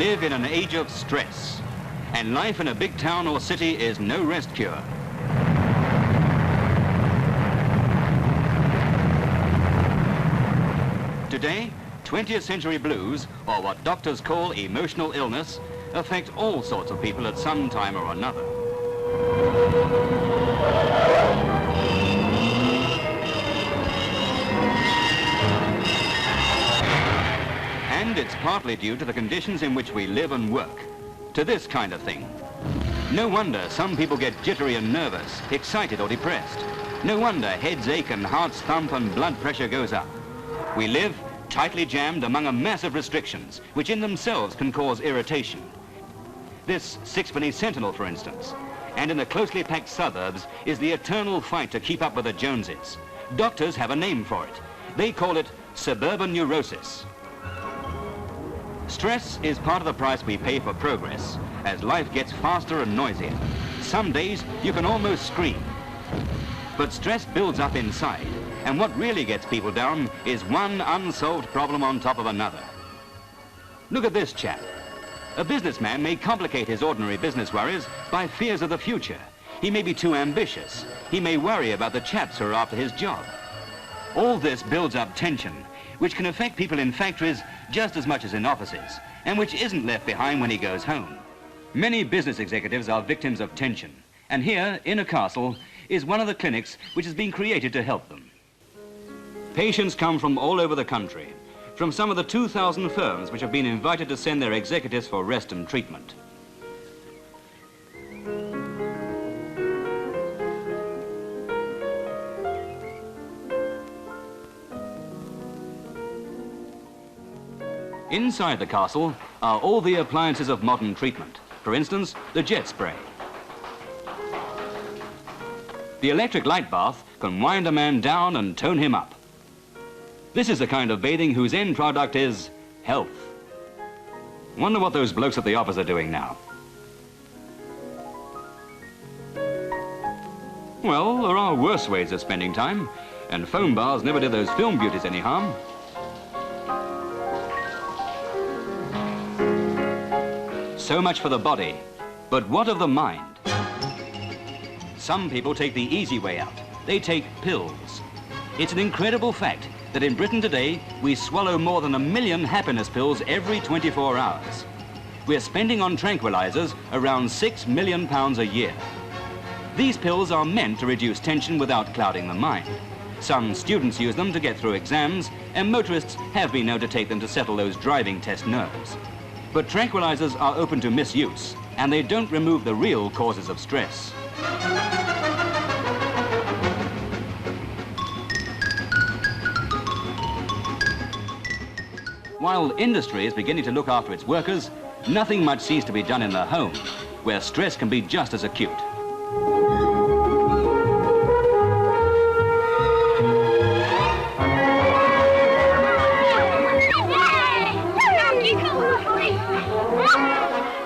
live in an age of stress, and life in a big town or city is no rest cure. Today, 20th century blues, or what doctors call emotional illness, affect all sorts of people at some time or another. And it's partly due to the conditions in which we live and work, to this kind of thing. No wonder some people get jittery and nervous, excited or depressed. No wonder heads ache and hearts thump and blood pressure goes up. We live tightly jammed among a mass of restrictions, which in themselves can cause irritation. This sixpenny sentinel, for instance, and in the closely packed suburbs is the eternal fight to keep up with the Joneses. Doctors have a name for it. They call it suburban neurosis. Stress is part of the price we pay for progress as life gets faster and noisier. Some days you can almost scream. But stress builds up inside, and what really gets people down is one unsolved problem on top of another. Look at this chap. A businessman may complicate his ordinary business worries by fears of the future. He may be too ambitious. He may worry about the chaps who are after his job. All this builds up tension, which can affect people in factories just as much as in offices, and which isn't left behind when he goes home. Many business executives are victims of tension, and here, in a castle, is one of the clinics which has been created to help them. Patients come from all over the country, from some of the 2,000 firms which have been invited to send their executives for rest and treatment. Inside the castle are all the appliances of modern treatment. For instance, the jet spray. The electric light bath can wind a man down and tone him up. This is the kind of bathing whose end product is health. Wonder what those blokes at the office are doing now. Well, there are worse ways of spending time, and foam bars never did those film beauties any harm. So much for the body, but what of the mind? Some people take the easy way out. They take pills. It's an incredible fact that in Britain today, we swallow more than 1 million happiness pills every 24 hours. We're spending on tranquilizers around £6 million a year. These pills are meant to reduce tension without clouding the mind. Some students use them to get through exams, and motorists have been known to take them to settle those driving test nerves. But tranquilizers are open to misuse, and they don't remove the real causes of stress. While industry is beginning to look after its workers, nothing much seems to be done in the home, where stress can be just as acute.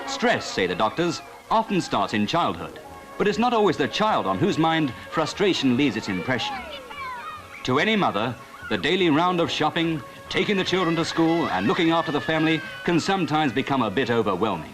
Stress, say the doctors, often starts in childhood, but it's not always the child on whose mind frustration leaves its impression. To any mother, the daily round of shopping, taking the children to school and looking after the family can sometimes become a bit overwhelming.